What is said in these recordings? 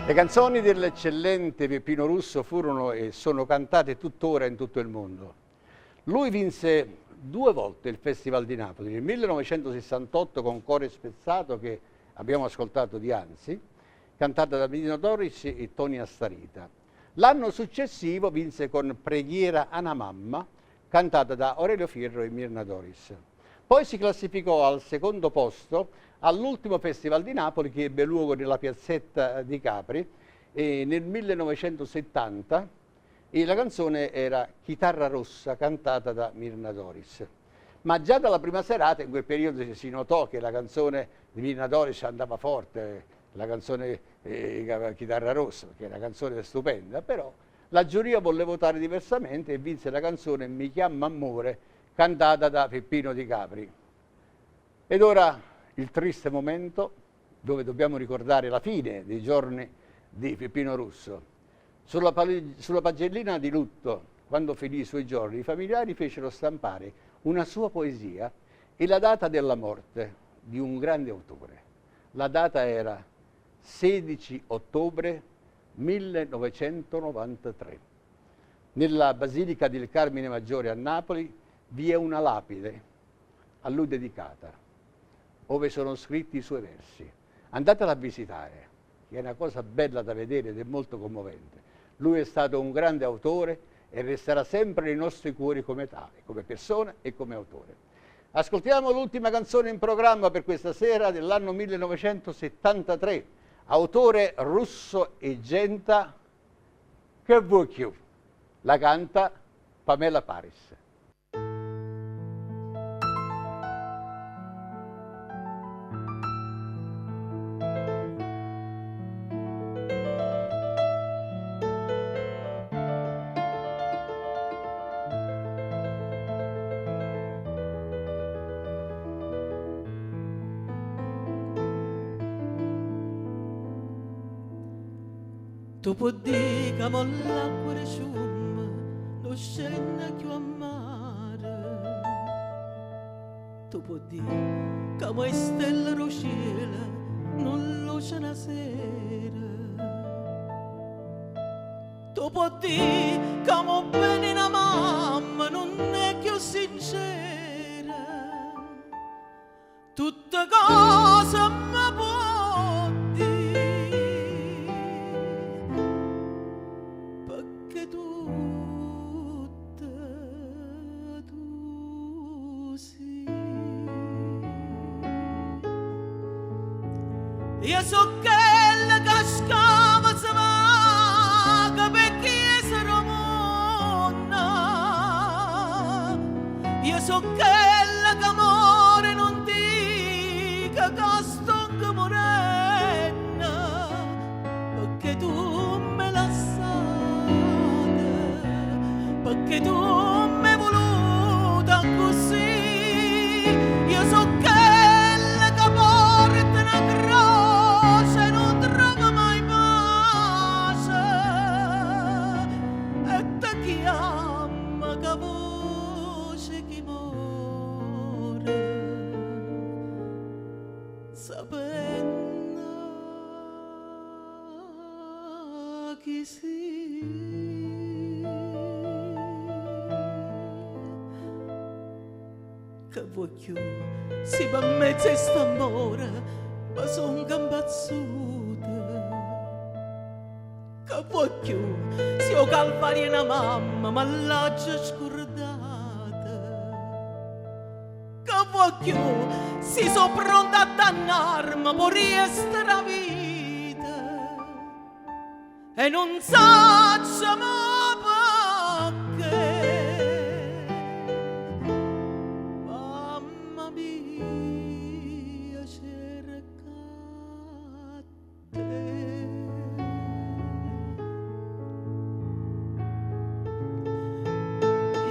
Le canzoni dell'eccellente Peppino Russo furono e sono cantate tuttora in tutto il mondo. Lui vinse 2 volte il Festival di Napoli, nel 1968 con Cuore spezzato, che abbiamo ascoltato di Anzi, cantata da Mino Doris e Tony Astarita. L'anno successivo vinse con Preghiera a una mamma, cantata da Aurelio Fierro e Mirna Doris. Poi si classificò al secondo posto all'ultimo Festival di Napoli, che ebbe luogo nella piazzetta di Capri nel 1970, e la canzone era Chitarra Rossa, cantata da Mirna Doris. Ma già dalla prima serata, in quel periodo, si notò che la canzone di Mirna Doris andava forte, la canzone Chitarra Rossa, che è una canzone stupenda, però la giuria volle votare diversamente e vinse la canzone Mi chiama amore, cantata da Peppino di Capri. Ed ora il triste momento dove dobbiamo ricordare la fine dei giorni di Peppino Russo. Sulla pagellina di lutto, quando finì i suoi giorni, i familiari fecero stampare una sua poesia e la data della morte di un grande autore. La data era 16 ottobre 1993. Nella Basilica del Carmine Maggiore a Napoli vi è una lapide a lui dedicata, dove sono scritti i suoi versi. Andatela a visitare, che è una cosa bella da vedere ed è molto commovente. Lui è stato un grande autore e resterà sempre nei nostri cuori come tale, come persona e come autore. Ascoltiamo l'ultima canzone in programma per questa sera, dell'anno 1973, autore Russo e Genta, Che vuoi più? La canta Pamela Paris. Tu puoi dire che l'acqua di fiume non scende più a mare. Tu puoi dire che le stelle del cielo non lucciano sera. Tu puoi dire che mo bene una mamma non è più sincera. Tutte cose mi può dire. Io so quella che scava se vaga perché essere monna. Io so quella che amore non dica che sto morendo, perché tu me l'hai lasciata, perché tu mi hai voluta così. Io so quella che porta una croce e non trova mai pace, e ti chiama che voce chi muore, sapendo chi che vuoi più si va in mezzo a st'amore, ma son gambazzuta. Che vuoi più si ho calvario una mamma, ma l'ha già scordata. Che vuoi più si so pronta a dannarmi, morire sta vita, e non saccio mai perché.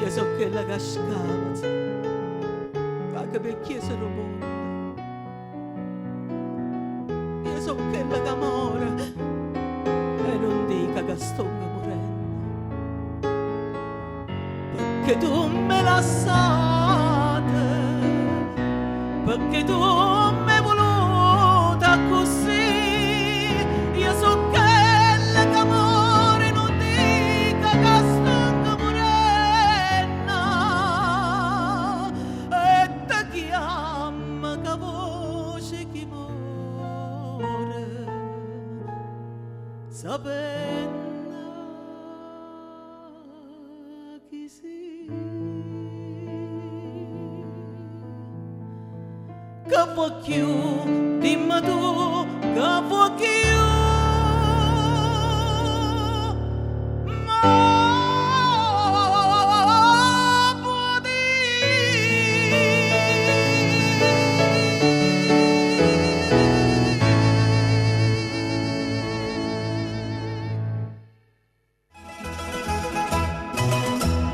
Io so che la cascava, anche perché sono morta. Io so che la camora, e non dica che sto morendo, perché tu me l'hai lasciata, perché tu mi hai voluta così. Io so che sapendo chi si che vuoi più dimmi tu che vuoi